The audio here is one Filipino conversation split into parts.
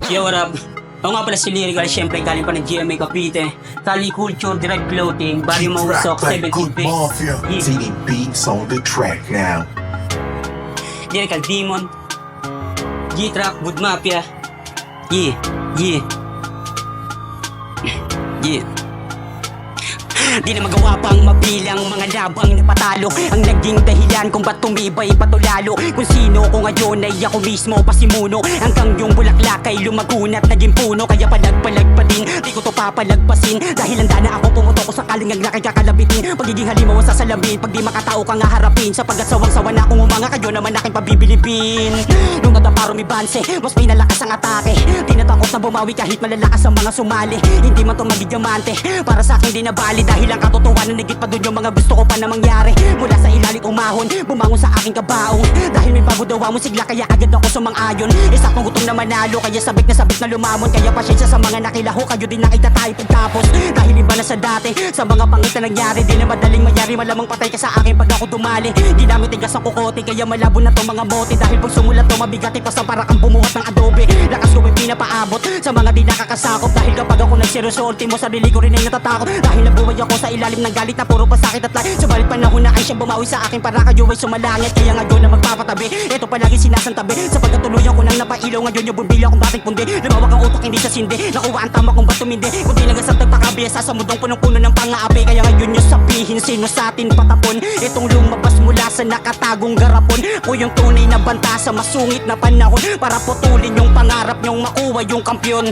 Yo, what up? Ako nga pala si Lyrical, syempre galing pa ng GMA Cavite. Kali Culture, Direct Clothing, Barrio Mausok, Track like 17 good Base. mafia. TD beats on the track now. Lyrical Demon, G-Track, Good Mafia. Yeah, yeah. Yeah. Di na magawa pang mabilang mga labang napatalo. Ang naging dahilan kung ba't tumibay patulalo. Kung sino ko ngayon ay ako mismo pasimuno. Hanggang yung bulaklak ay lumagunat naging puno. Kaya palagpalag pa din, di ko to papalagpasin. Dahil handa na ako pumutok ko sakaling ang laki kakalabitin. Pagiging halimaw sa salamin, pag di makatao ka nga harapin. Sapagkat sawang-sawa na akong umanga, kayo naman aking pabibilibin. Nung nataparo mi banse, mas pinalakas ang atake. Di natakot na bumawi kahit malalakas ang mga sumali. Hindi man to magidamante, para sa akin di nabali. Dahil ang katotohanan nagit pa dun yung mga gusto ko pa na mangyari. Mula sa ilalim umahon, bumangon sa aking kabaong. Dahil may bago daw mo sigla, kaya agad ako sumang-ayon. Isaktong gutom na manalo, kaya sabik na lumamon. Kaya pasyensya sa mga nakilaho, kayo din nakita tayo pagtapos. Dahil iba na sa dati, sa mga pangit na nangyari. Di na madaling mayari, malamang patay ka sa akin pag ako dumali. Di namin tigas ang kukote, kaya malabo na to mga bote. Dahil pag sumulat to mabigati pa sa para kang bumuhat ng adobe. Lakas ko ay pinapaabot sa mga di nakakasakop. Dahil kapag ako nagsiresolti mo, sarili ko rin ay natatakot. Dahil nabuhay ako sa ilalim ng galit na puro pasakit at lahat. Subalit panahon na ay siyang bumawi sa akin para kayo ay sumalangit. Kaya ngayon na magpapatabi, ito palagi sinasantabi. Sapagkat tuluyan ko nang napailaw, ngayon yung bumbilya kong dating pundi. Lumawag ang utak hindi sa sindi, nakuha ang tama kong ba't tumindi. Kundi nagasang tagpakabiyasa sa mundong punong-puno ng pangaapi. Kaya ngayon nyo sabihin sino sa atin patapon. Itong lumabas mula sa nakatagong garapon. O yung tunay na banta sa masungit na panahon, para putulin yung pangarap nyong makuha yung kampyon.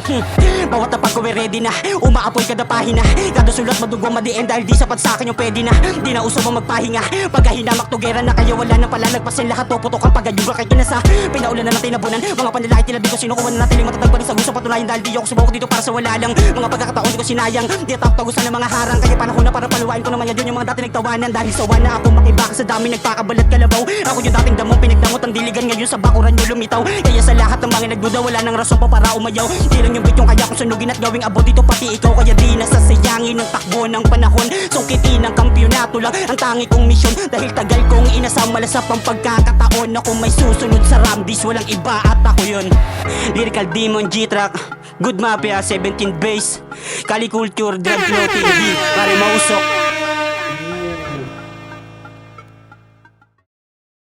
Bawat na pag ready na, umaapoy kada pahina. Kada sulat madugwang madiin dahil di sapat sa akin yung pwede na. Di na uso mo magpahinga, pagkahinamak tugera na kaya wala nang palalagpasin. Lahat to putok ang pagayuga kay kinasa. Pinaulan na natin nabunan, mga panlalaki tila di ko sinukuha na natin. Matatag pa rin sa gusto patunayan dahil di ako subok dito para sa wala lang. Mga pagkakataon di ko sinayang, di tagusan ng mga harang. Kaya panahon na para paluwain ko naman yun yung mga dati nagtawanan. Dahil sawa na ako makibaka sa dami nagpakabalat kalabaw. Ako yung dating damong pinagdamot ang diligan, ngayon sa bakuran nyo lumitaw. Kaya sa lahat ng mga nagduda wala nang rason pa para umayaw. Di lang yung bit yung kaya kong sunugin at gawing abot dito pati ikaw. Kaya di nasasayangin ng takbo ng panahon. Sungkitin ng kampyonato lang ang tangi kong misyon. Dahil tagal kong inasamala sa pagkakataon. Ako may susunod sa Ramdis, walang iba at ako yun. Lyrical Demon, G-Track, Good Mafia, 17 Base, Kali Culture, Direct Clothing, Barrio Mausok.